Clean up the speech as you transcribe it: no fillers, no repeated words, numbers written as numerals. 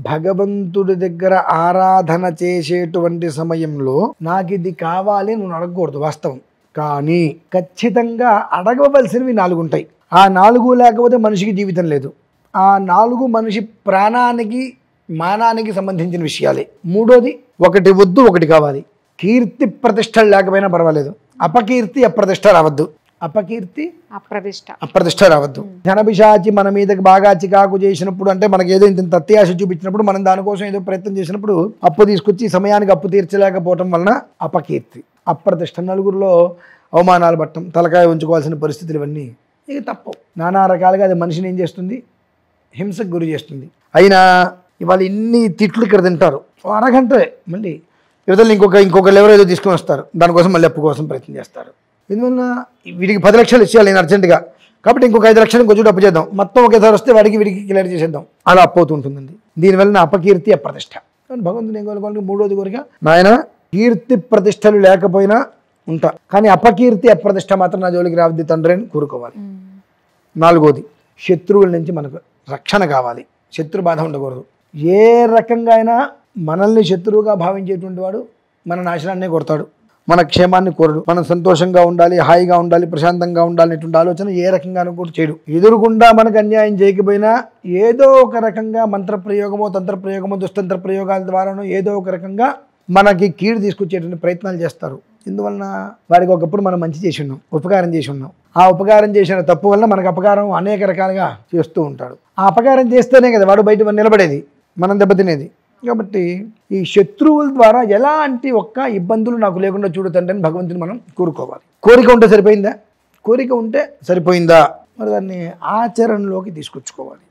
భగవంతుడి దగ్గర ఆరాధన చేసేటువంటి సమయంలో నాకు ఇది కావాలి నువ్వు అడగకూడదు వాస్తవం. కానీ ఖచ్చితంగా అడగవలసినవి 4 ఉంటాయి. ఆ 4 లేకపోతే మనిషికి జీవితం లేదు. ఆ 4 మనిషి ప్రాణానికి మానానికి సంబంధించిన విషయాలే. మూడోది, ఒకటి వద్దు ఒకటి కావాలి. కీర్తి ప్రతిష్టలు లేకపోయినా పర్వాలేదు, అపకీర్తి అప్రతిష్ట రావద్దు. అపకీర్తి అప్రతిష్ట రావద్దు. ధనపిశాచి మన మీదకి బాగా చికాకు చేసినప్పుడు, అంటే మనకి ఏదో ఇంత అత్యాశ చూపించినప్పుడు, మనం దానికోసం ఏదో ప్రయత్నం చేసినప్పుడు అప్పు తీసుకొచ్చి సమయానికి అప్పు తీర్చలేకపోవటం వలన అపకీర్తి, అప్రతిష్ట, నలుగురిలో అవమానాలు పట్టడం, తలకాయ ఉంచుకోవాల్సిన పరిస్థితులు, ఇవన్నీ ఇక తప్పు. నానా రకాలుగా అది మనిషిని ఏం చేస్తుంది, హింసకు గురి చేస్తుంది. అయినా ఇవాళ ఇన్ని తిట్లు ఇక్కడ తింటారు, అరగంటే మళ్ళీ యువతలు ఇంకొకరు ఎవరో ఏదో తీసుకొని వస్తారు, దానికోసం మళ్ళీ అప్పు కోసం ప్రయత్నం చేస్తారు. ఎందువల్ల వీడికి 10 లక్షలు ఇచ్చేయాలి నేను అర్జెంటుగా, కాబట్టి ఇంకొక 5 లక్షలు ఇంకొంచెం అప్పు చేద్దాం, మొత్తం ఒకేసారి వస్తే వీడికి క్లియర్ చేసేద్దాం, అలా అప్పు అవుతుంటుందండి. దీనివల్ల అపకీర్తి అప్రతిష్ట. భగవంతుని ఏం కోరుకోవాలి, మూడోది కోరిక, నాయన కీర్తి ప్రతిష్టలు లేకపోయినా ఉంటా, కానీ అపకీర్తి అప్రతిష్ట మాత్రం నా జోలికి రావద్దు తండ్రి అని కోరుకోవాలి. 4వది, శత్రువుల నుంచి మనకు రక్షణ కావాలి, శత్రు బాధ ఉండకూడదు. ఏ రకంగా అయినా మనల్ని శత్రువుగా భావించేటువంటి వాడు మన నాశనాన్నే కోరుతాడు, మన క్షేమాన్ని కోరడు. మనం సంతోషంగా ఉండాలి, హాయిగా ఉండాలి, ప్రశాంతంగా ఉండాలనేటువంటి ఆలోచన ఏ రకంగానూ కూడా చేయడు. ఎదురుగుండా మనకు అన్యాయం చేయకపోయినా ఏదో ఒక రకంగా మంత్రప్రయోగమో తంత్రప్రయోగమో దుస్తంత్ర ప్రయోగాల ద్వారానో ఏదో ఒక రకంగా మనకి కీడు తీసుకొచ్చేటువంటి ప్రయత్నాలు చేస్తారు. ఇందువలన వారికి ఒకప్పుడు మనం మంచి చేసి ఉన్నాం, ఉపకారం చేసి ఉన్నాం. ఆ ఉపకారం చేసిన తప్పు వల్ల మనకు అపకారం అనేక రకాలుగా చేస్తూ ఉంటాడు. ఆ అపకారం చేస్తేనే కదా వాడు బయట నిలబడేది, మనం దెబ్బతినేది. కాబట్టి ఈ శత్రువుల ద్వారా ఎలాంటి ఒక్క ఇబ్బందులు నాకు లేకుండా చూడతండి అని భగవంతుని మనం కోరుకోవాలి. కోరిక ఉంటే సరిపోయిందా? కోరిక ఉంటే సరిపోయిందా? మరి దాన్ని ఆచరణలోకి తీసుకొచ్చుకోవాలి.